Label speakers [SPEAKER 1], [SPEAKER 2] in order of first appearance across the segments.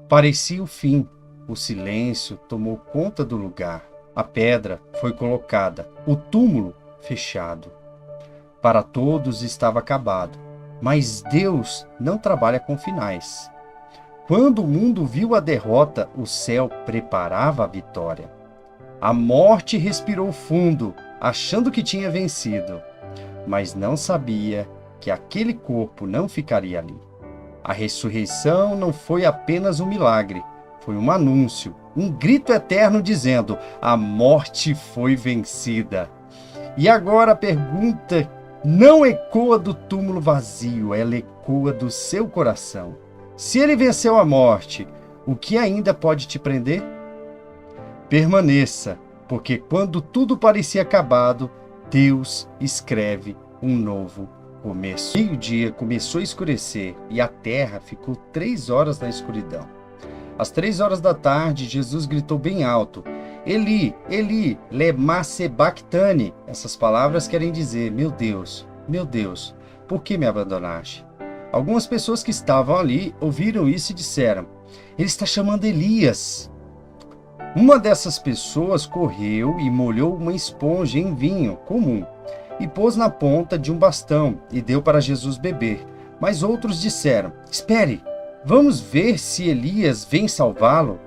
[SPEAKER 1] Parecia o fim. O silêncio tomou conta do lugar. A pedra foi colocada, o túmulo fechado. Para todos estava acabado, mas Deus não trabalha com finais. Quando o mundo viu a derrota, o céu preparava a vitória. A morte respirou fundo, achando que tinha vencido, mas não sabia que aquele corpo não ficaria ali. A ressurreição não foi apenas um milagre, foi um anúncio, um grito eterno dizendo: a morte foi vencida. E agora a pergunta não ecoa do túmulo vazio, ela ecoa do seu coração. Se ele venceu a morte, o que ainda pode te prender? Permaneça, porque quando tudo parecia acabado, Deus escreve um novo começo. Meio-dia começou a escurecer e a terra ficou 3 horas na escuridão. Às 3 horas da tarde, Jesus gritou bem alto: Eli, Eli, lema sabachthani. Essas palavras querem dizer: meu Deus, por que me abandonaste? Algumas pessoas que estavam ali ouviram isso e disseram: ele está chamando Elias. Uma dessas pessoas correu e molhou uma esponja em vinho comum e pôs na ponta de um bastão e deu para Jesus beber. Mas outros disseram: espere, vamos ver se Elias vem salvá-lo.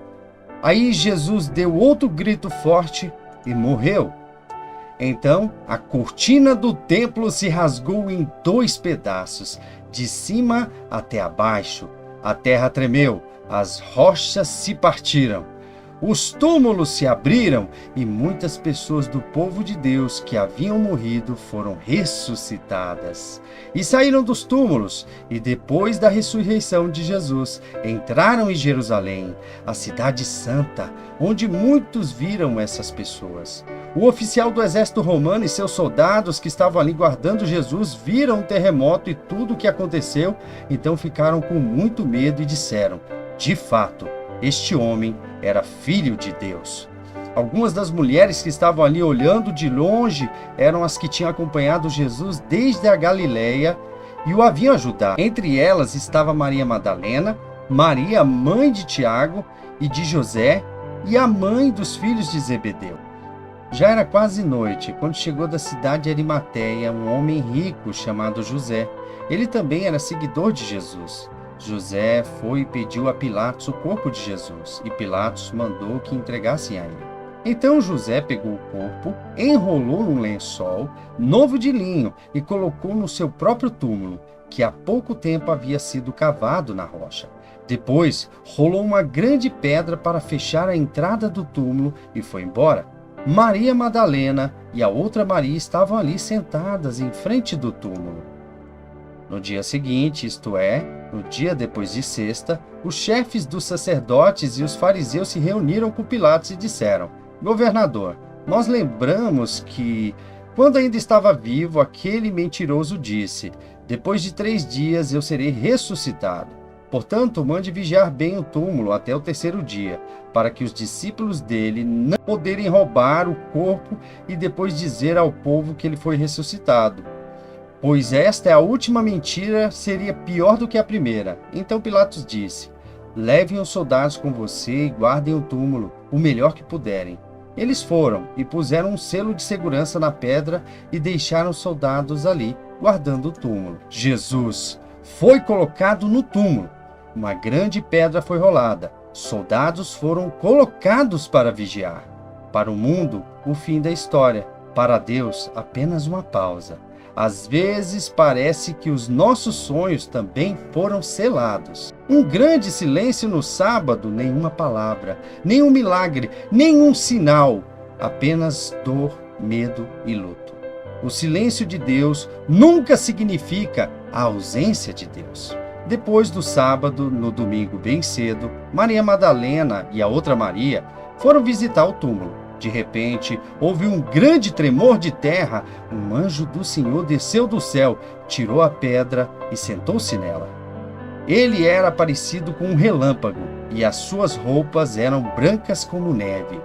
[SPEAKER 1] Aí Jesus deu outro grito forte e morreu. Então a cortina do templo se rasgou em 2 pedaços, de cima até abaixo. A terra tremeu, as rochas se partiram. Os túmulos se abriram e muitas pessoas do povo de Deus que haviam morrido foram ressuscitadas. E saíram dos túmulos e depois da ressurreição de Jesus, entraram em Jerusalém, a cidade santa, onde muitos viram essas pessoas. O oficial do exército romano e seus soldados que estavam ali guardando Jesus viram o terremoto e tudo o que aconteceu, então ficaram com muito medo e disseram: de fato, este homem era filho de Deus. Algumas das mulheres que estavam ali olhando de longe eram as que tinham acompanhado Jesus desde a Galileia e o haviam ajudado. Entre elas estava Maria Madalena, Maria, mãe de Tiago e de José, e a mãe dos filhos de Zebedeu. Já era quase noite, quando chegou da cidade de Arimateia um homem rico chamado José. Ele também era seguidor de Jesus. José foi e pediu a Pilatos o corpo de Jesus, e Pilatos mandou que entregassem a ele. Então José pegou o corpo, enrolou num lençol novo de linho e colocou no seu próprio túmulo, que há pouco tempo havia sido cavado na rocha. Depois rolou uma grande pedra para fechar a entrada do túmulo e foi embora. Maria Madalena e a outra Maria estavam ali sentadas em frente do túmulo. No dia seguinte, isto é, no dia depois de sexta, os chefes dos sacerdotes e os fariseus se reuniram com Pilatos e disseram: governador, nós lembramos que, quando ainda estava vivo, aquele mentiroso disse: depois de 3 dias eu serei ressuscitado. Portanto, mande vigiar bem o túmulo até o 3º dia, para que os discípulos dele não poderem roubar o corpo e depois dizer ao povo que ele foi ressuscitado. Pois esta é a última mentira, seria pior do que a primeira. Então Pilatos disse: levem os soldados com você e guardem o túmulo, o melhor que puderem. Eles foram e puseram um selo de segurança na pedra e deixaram os soldados ali, guardando o túmulo. Jesus foi colocado no túmulo. Uma grande pedra foi rolada. Soldados foram colocados para vigiar. Para o mundo, o fim da história. Para Deus, apenas uma pausa. Às vezes parece que os nossos sonhos também foram selados. Um grande silêncio no sábado, nenhuma palavra, nenhum milagre, nenhum sinal, apenas dor, medo e luto. O silêncio de Deus nunca significa a ausência de Deus. Depois do sábado, no domingo bem cedo, Maria Madalena e a outra Maria foram visitar o túmulo. De repente, houve um grande tremor de terra. Um anjo do Senhor desceu do céu, tirou a pedra e sentou-se nela. Ele era parecido com um relâmpago, e as suas roupas eram brancas como neve.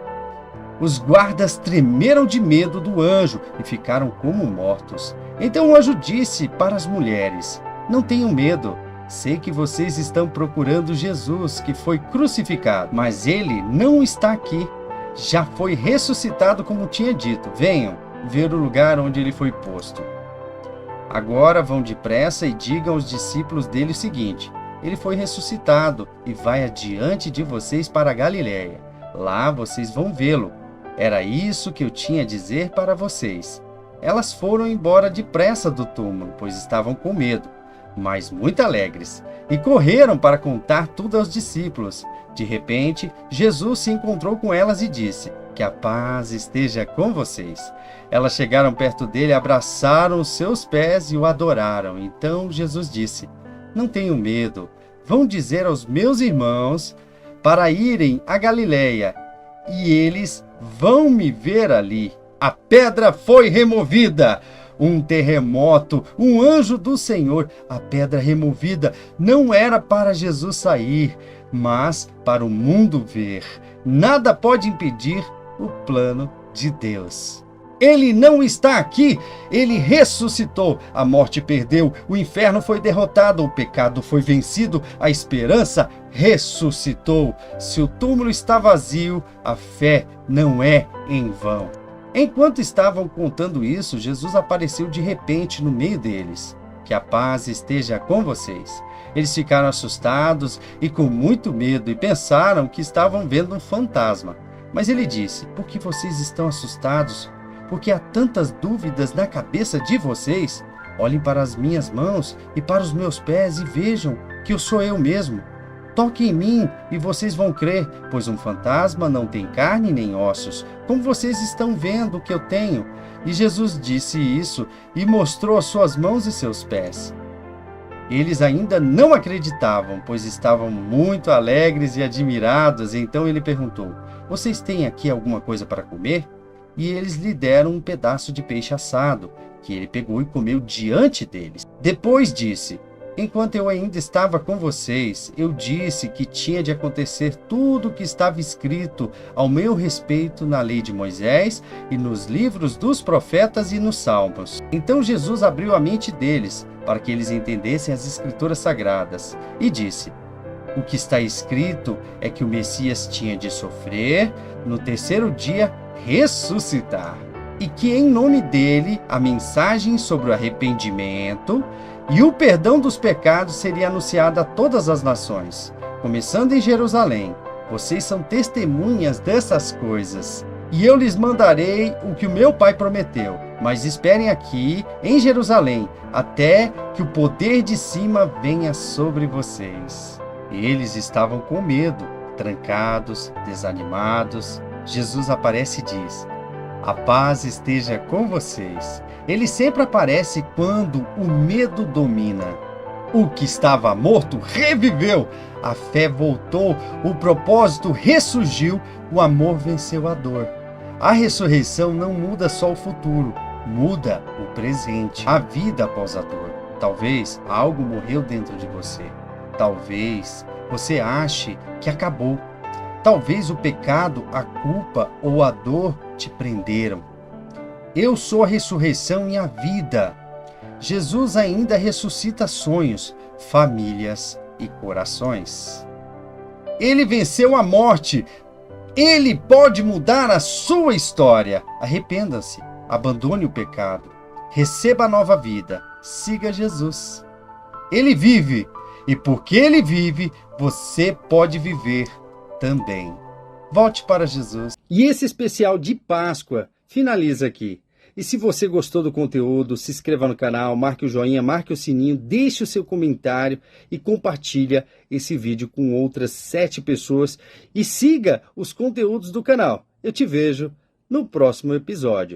[SPEAKER 1] Os guardas tremeram de medo do anjo e ficaram como mortos. Então o anjo disse para as mulheres: não tenham medo, sei que vocês estão procurando Jesus, que foi crucificado, mas ele não está aqui. Já foi ressuscitado como tinha dito. Venham ver o lugar onde ele foi posto. Agora vão depressa e digam aos discípulos dele o seguinte: ele foi ressuscitado e vai adiante de vocês para a Galiléia. Lá vocês vão vê-lo. Era isso que eu tinha a dizer para vocês. Elas foram embora depressa do túmulo, pois estavam com medo, mas muito alegres, e correram para contar tudo aos discípulos. De repente, Jesus se encontrou com elas e disse: que a paz esteja com vocês. Elas chegaram perto dele, abraçaram os seus pés e o adoraram. Então Jesus disse: não tenham medo, vão dizer aos meus irmãos para irem a Galiléia, e eles vão me ver ali. A pedra foi removida. Um terremoto, um anjo do Senhor. A pedra removida não era para Jesus sair, mas para o mundo ver. Nada pode impedir o plano de Deus. Ele não está aqui, ele ressuscitou. A morte perdeu, o inferno foi derrotado, o pecado foi vencido, a esperança ressuscitou. Se o túmulo está vazio, a fé não é em vão. Enquanto estavam contando isso, Jesus apareceu de repente no meio deles. Que a paz esteja com vocês. Eles ficaram assustados e com muito medo e pensaram que estavam vendo um fantasma. Mas ele disse: por que vocês estão assustados? Porque há tantas dúvidas na cabeça de vocês? Olhem para as minhas mãos e para os meus pés e vejam que eu sou eu mesmo. Toquem em mim e vocês vão crer, pois um fantasma não tem carne nem ossos, como vocês estão vendo que eu tenho. E Jesus disse isso e mostrou as suas mãos e seus pés. Eles ainda não acreditavam, pois estavam muito alegres e admirados. Então ele perguntou: vocês têm aqui alguma coisa para comer? E eles lhe deram um pedaço de peixe assado, que ele pegou e comeu diante deles. Depois disse: enquanto eu ainda estava com vocês, eu disse que tinha de acontecer tudo o que estava escrito ao meu respeito na lei de Moisés e nos livros dos profetas e nos salmos. Então Jesus abriu a mente deles, para que eles entendessem as escrituras sagradas, e disse: o que está escrito é que o Messias tinha de sofrer, no terceiro dia ressuscitar, e que em nome dele a mensagem sobre o arrependimento e o perdão dos pecados seria anunciada a todas as nações, começando em Jerusalém. Vocês são testemunhas dessas coisas. E eu lhes mandarei o que o meu Pai prometeu. Mas esperem aqui, em Jerusalém, até que o poder de cima venha sobre vocês. Eles estavam com medo, trancados, desanimados. Jesus aparece e diz: a paz esteja com vocês. Ele sempre aparece quando o medo domina. O que estava morto reviveu, a fé voltou, o propósito ressurgiu, o amor venceu a dor. A ressurreição não muda só o futuro, muda o presente, a vida após a dor. Talvez algo morreu dentro de você. Talvez você ache que acabou. Talvez o pecado, a culpa ou a dor te prenderam. Eu sou a ressurreição e a vida. Jesus ainda ressuscita sonhos, famílias e corações. Ele venceu a morte. Ele pode mudar a sua história. Arrependa-se, abandone o pecado, receba a nova vida, siga Jesus. Ele vive, e porque ele vive, você pode viver também. Volte para Jesus. E esse especial de Páscoa finaliza aqui. E se você gostou do conteúdo, se inscreva no canal, marque o joinha, marque o sininho, deixe o seu comentário e compartilha esse vídeo com outras 7 pessoas e siga os conteúdos do canal. Eu te vejo no próximo episódio.